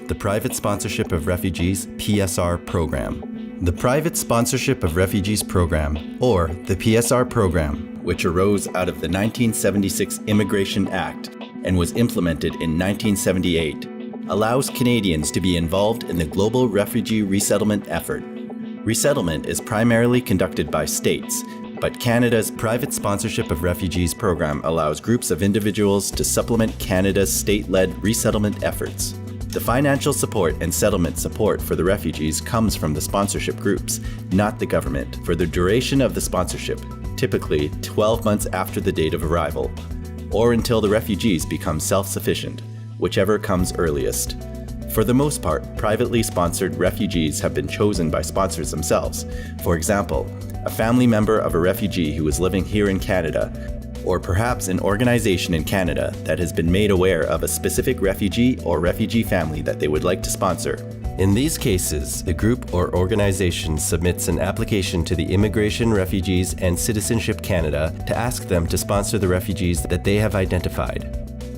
the Private Sponsorship of Refugees (PSR) program. The Private Sponsorship of Refugees program, or the PSR program, which arose out of the 1976 Immigration Act and was implemented in 1978, allows Canadians to be involved in the global refugee resettlement effort. Resettlement is primarily conducted by states, but Canada's Private Sponsorship of Refugees program allows groups of individuals to supplement Canada's state-led resettlement efforts. The financial support and settlement support for the refugees comes from the sponsorship groups, not the government, for the duration of the sponsorship, typically 12 months after the date of arrival, or until the refugees become self-sufficient, whichever comes earliest. For the most part, privately sponsored refugees have been chosen by sponsors themselves. For example, a family member of a refugee who is living here in Canada, or perhaps an organization in Canada that has been made aware of a specific refugee or refugee family that they would like to sponsor. In these cases, the group or organization submits an application to the Immigration, Refugees, and Citizenship Canada to ask them to sponsor the refugees that they have identified.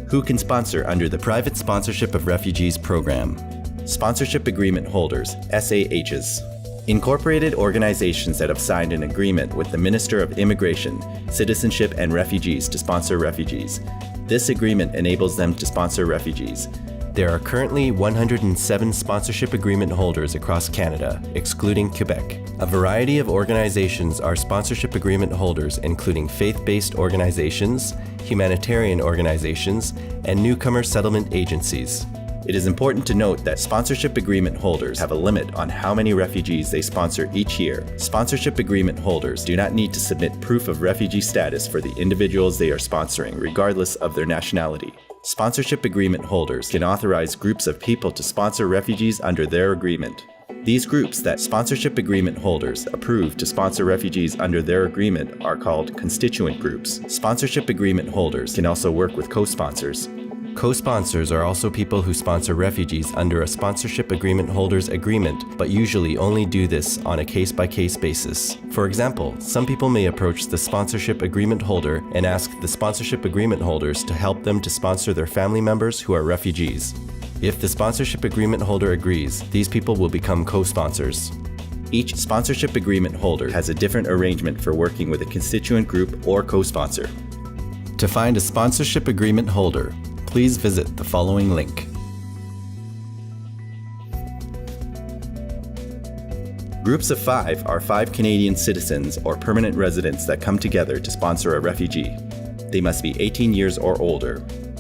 Who can sponsor under the Private Sponsorship of Refugees program? Sponsorship Agreement Holders, SAHs. Incorporated organizations that have signed an agreement with the Minister of Immigration, Citizenship, and Refugees to sponsor refugees. This agreement enables them to sponsor refugees. There are currently 107 sponsorship agreement holders across Canada, excluding Quebec. A variety of organizations are sponsorship agreement holders, including faith-based organizations, humanitarian organizations, and newcomer settlement agencies. It is important to note that sponsorship agreement holders have a limit on how many refugees they sponsor each year. Sponsorship agreement holders do not need to submit proof of refugee status for the individuals they are sponsoring, regardless of their nationality. Sponsorship agreement holders can authorize groups of people to sponsor refugees under their agreement. These groups that sponsorship agreement holders approve to sponsor refugees under their agreement are called constituent groups. Sponsorship agreement holders can also work with co-sponsors. Co-sponsors are also people who sponsor refugees under a sponsorship agreement holder's agreement, but usually only do this on a case-by-case basis. For example, some people may approach the sponsorship agreement holder and ask the sponsorship agreement holders to help them to sponsor their family members who are refugees. If the sponsorship agreement holder agrees, these people will become co-sponsors. Each sponsorship agreement holder has a different arrangement for working with a constituent group or co-sponsor. To find a sponsorship agreement holder, please visit the following link. Groups of 5 are 5 Canadian citizens or permanent residents that come together to sponsor a refugee. They must be 18 years or older.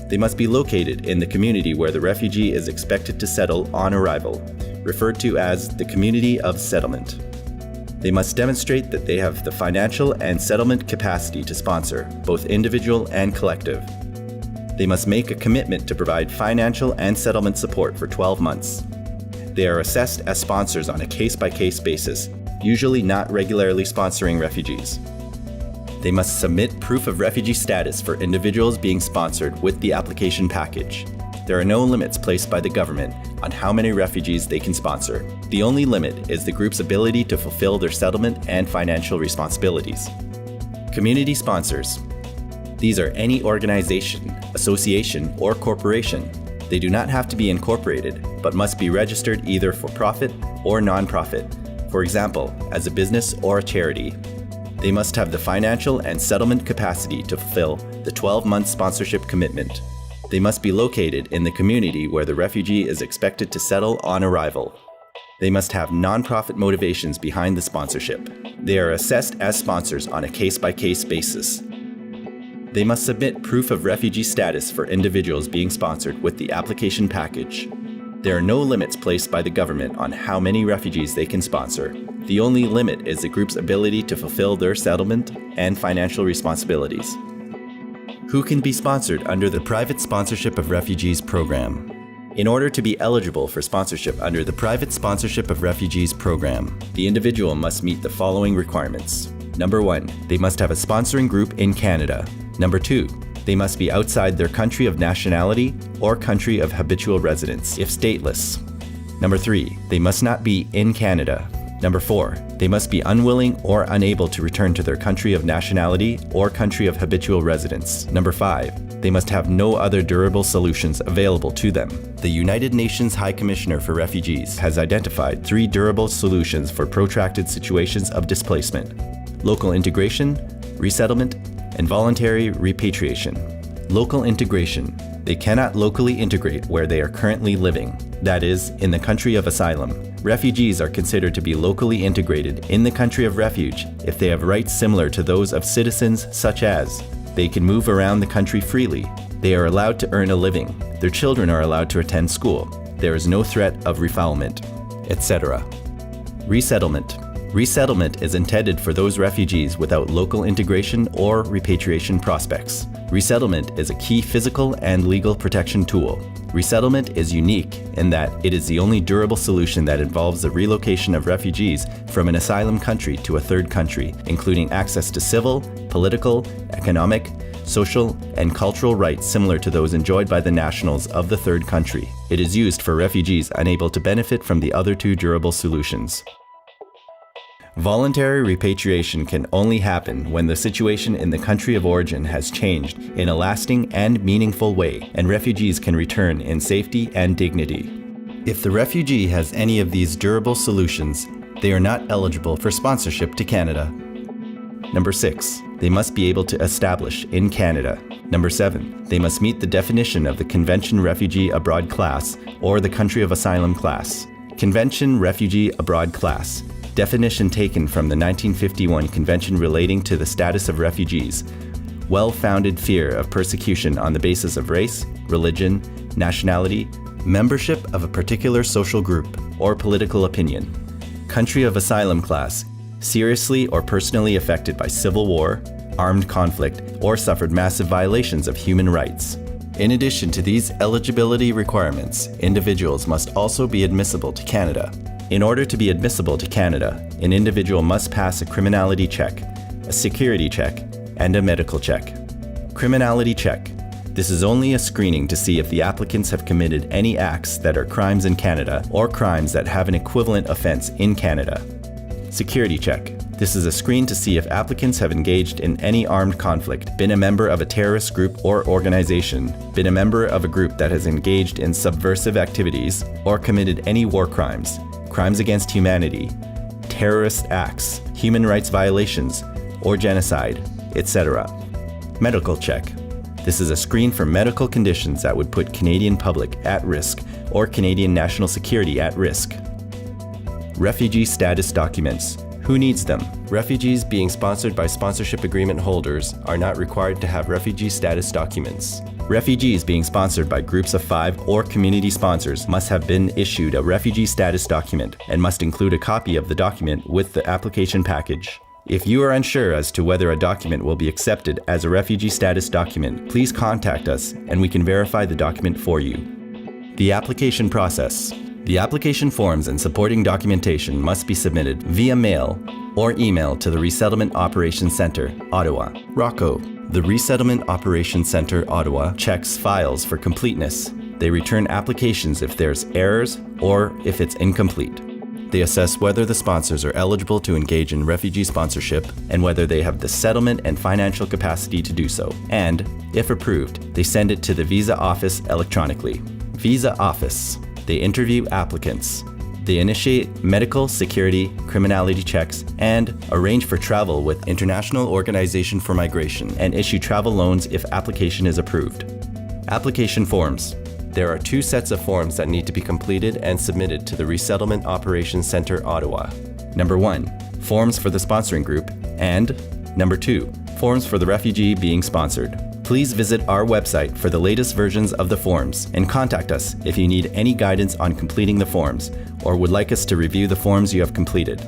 They must be located in the community where the refugee is expected to settle on arrival, referred to as the community of settlement. They must demonstrate that they have the financial and settlement capacity to sponsor, both individual and collective. They must make a commitment to provide financial and settlement support for 12 months. They are assessed as sponsors on a case-by-case basis, usually not regularly sponsoring refugees. They must submit proof of refugee status for individuals being sponsored with the application package. There are no limits placed by the government on how many refugees they can sponsor. The only limit is the group's ability to fulfill their settlement and financial responsibilities. Community sponsors. These are any organization, association, or corporation. They do not have to be incorporated, but must be registered either for profit or non-profit, for example, as a business or a charity. They must have the financial and settlement capacity to fulfill the 12-month sponsorship commitment. They must be located in the community where the refugee is expected to settle on arrival. They must have non-profit motivations behind the sponsorship. They are assessed as sponsors on a case-by-case basis. They must submit proof of refugee status for individuals being sponsored with the application package. There are no limits placed by the government on how many refugees they can sponsor. The only limit is the group's ability to fulfill their settlement and financial responsibilities. Who can be sponsored under the Private Sponsorship of Refugees program? In order to be eligible for sponsorship under the Private Sponsorship of Refugees program, the individual must meet the following requirements. Number 1, they must have a sponsoring group in Canada. Number 2, they must be outside their country of nationality or country of habitual residence, if stateless. Number 3, they must not be in Canada. Number 4, they must be unwilling or unable to return to their country of nationality or country of habitual residence. Number 5, they must have no other durable solutions available to them. The United Nations High Commissioner for Refugees has identified 3 durable solutions for protracted situations of displacement: local integration, resettlement, and voluntary repatriation. Local integration. They cannot locally integrate where they are currently living, that is, in the country of asylum. Refugees are considered to be locally integrated in the country of refuge if they have rights similar to those of citizens, such as they can move around the country freely, they are allowed to earn a living, their children are allowed to attend school, there is no threat of refoulement, etc. Resettlement. Resettlement is intended for those refugees without local integration or repatriation prospects. Resettlement is a key physical and legal protection tool. Resettlement is unique in that it is the only durable solution that involves the relocation of refugees from an asylum country to a third country, including access to civil, political, economic, social, and cultural rights similar to those enjoyed by the nationals of the third country. It is used for refugees unable to benefit from the other 2 durable solutions. Voluntary repatriation can only happen when the situation in the country of origin has changed in a lasting and meaningful way, and refugees can return in safety and dignity. If the refugee has any of these durable solutions, they are not eligible for sponsorship to Canada. Number 6, they must be able to establish in Canada. Number 7, they must meet the definition of the Convention Refugee Abroad class or the country of asylum class. Convention Refugee Abroad class. Definition taken from the 1951 Convention relating to the status of refugees. Well-founded fear of persecution on the basis of race, religion, nationality, membership of a particular social group, or political opinion. Country of asylum class. Seriously or personally affected by civil war, armed conflict, or suffered massive violations of human rights. In addition to these eligibility requirements, individuals must also be admissible to Canada. In order to be admissible to Canada, an individual must pass a criminality check, a security check, and a medical check. Criminality check. This is only a screening to see if the applicants have committed any acts that are crimes in Canada or crimes that have an equivalent offense in Canada. Security check. This is a screen to see if applicants have engaged in any armed conflict, been a member of a terrorist group or organization, been a member of a group that has engaged in subversive activities, or committed any war crimes, crimes against humanity, terrorist acts, human rights violations, or genocide, etc. Medical check. This is a screen for medical conditions that would put Canadian public at risk or Canadian national security at risk. Refugee status documents. Who needs them? Refugees being sponsored by sponsorship agreement holders are not required to have refugee status documents. Refugees being sponsored by groups of 5 or community sponsors must have been issued a refugee status document and must include a copy of the document with the application package. If you are unsure as to whether a document will be accepted as a refugee status document, please contact us and we can verify the document for you. The application process. The application forms and supporting documentation must be submitted via mail or email to the Resettlement Operations Center, Ottawa, ROCCO. The Resettlement Operations Center, Ottawa, checks files for completeness. They return applications if there's errors or if it's incomplete. They assess whether the sponsors are eligible to engage in refugee sponsorship and whether they have the settlement and financial capacity to do so. And, if approved, they send it to the Visa Office electronically. Visa Office. They interview applicants. They initiate medical, security, criminality checks, and arrange for travel with International Organization for Migration and issue travel loans if application is approved. Application forms. There are 2 sets of forms that need to be completed and submitted to the Resettlement Operations Center, Ottawa. Number 1, forms for the sponsoring group, and number 2, forms for the refugee being sponsored. Please visit our website for the latest versions of the forms and contact us if you need any guidance on completing the forms or would like us to review the forms you have completed.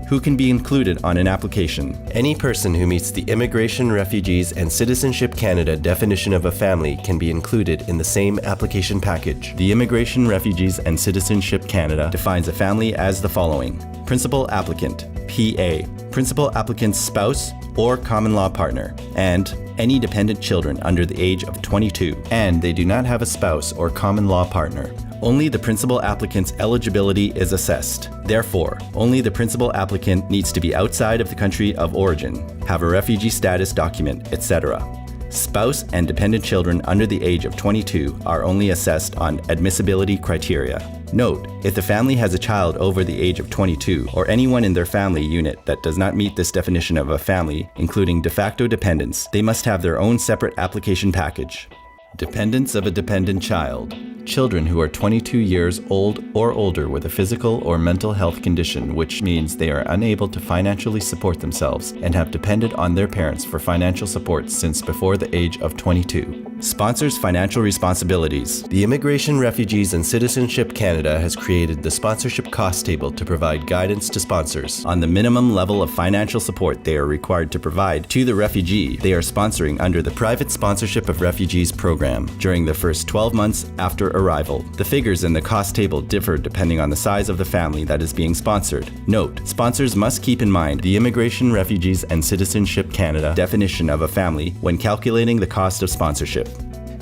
Who can be included on an application? Any person who meets the Immigration, Refugees, and Citizenship Canada definition of a family can be included in the same application package. The Immigration, Refugees, and Citizenship Canada defines a family as the following: principal applicant, PA, principal applicant's spouse or common law partner, and any dependent children under the age of 22, and they do not have a spouse or common law partner. only the principal applicant's eligibility is assessed. Therefore, only the principal applicant needs to be outside of the country of origin, have a refugee status document, etc. Spouse and dependent children under the age of 22 are only assessed on admissibility criteria. Note, if the family has a child over the age of 22 or anyone in their family unit that does not meet this definition of a family, including de facto dependents, they must have their own separate application package. Dependents of a dependent child. Children who are 22 years old or older with a physical or mental health condition, which means they are unable to financially support themselves and have depended on their parents for financial support since before the age of 22. Sponsors' financial responsibilities. The Immigration, Refugees and Citizenship Canada has created the sponsorship cost table to provide guidance to sponsors on the minimum level of financial support they are required to provide to the refugee they are sponsoring under the Private Sponsorship of Refugees program during the first 12 months after arrival. The figures in the cost table differ depending on the size of the family that is being sponsored. Note, sponsors must keep in mind the Immigration, Refugees and Citizenship Canada definition of a family when calculating the cost of sponsorship.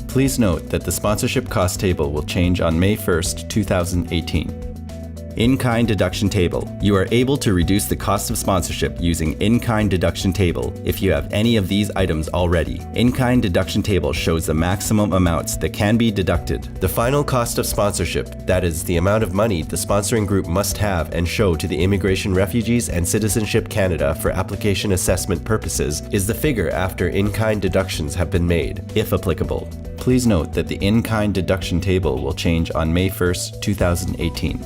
Please note that the sponsorship cost table will change on May 1st, 2018. In-kind deduction table. You are able to reduce the cost of sponsorship using in-kind deduction table if you have any of these items already. In-kind deduction table shows the maximum amounts that can be deducted. The final cost of sponsorship, that is, the amount of money the sponsoring group must have and show to the Immigration, Refugees and Citizenship Canada for application assessment purposes, is the figure after in-kind deductions have been made, if applicable. Please note that the in-kind deduction table will change on May 1st, 2018.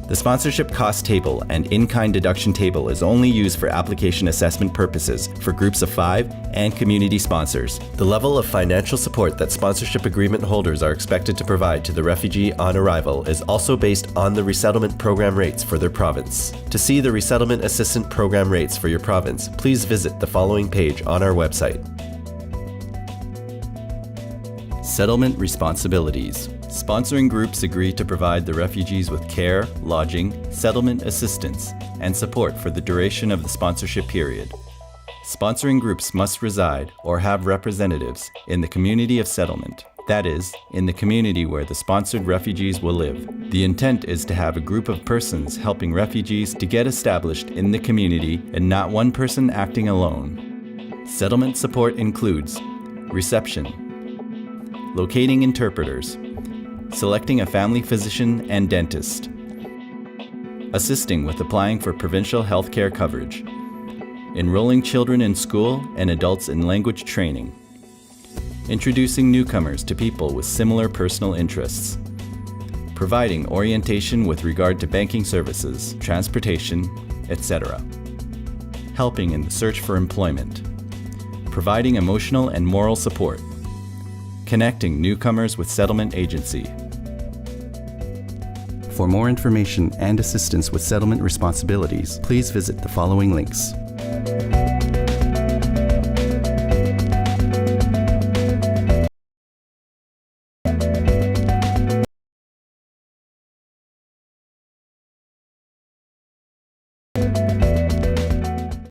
The sponsorship cost table and in-kind deduction table is only used for application assessment purposes for groups of 5 and community sponsors. The level of financial support that sponsorship agreement holders are expected to provide to the refugee on arrival is also based on the resettlement program rates for their province. To see the resettlement assistance program rates for your province, please visit the following page on our website. Settlement responsibilities. Sponsoring groups agree to provide the refugees with care, lodging, settlement assistance, and support for the duration of the sponsorship period. Sponsoring groups must reside or have representatives in the community of settlement, that is, in the community where the sponsored refugees will live. The intent is to have a group of persons helping refugees to get established in the community and not one person acting alone. Settlement support includes reception, locating interpreters, selecting a family physician and dentist, assisting with applying for provincial health care coverage, enrolling children in school and adults in language training, introducing newcomers to people with similar personal interests, providing orientation with regard to banking services, transportation, etc., helping in the search for employment, providing emotional and moral support, connecting newcomers with settlement agency. For more information and assistance with settlement responsibilities, please visit the following links.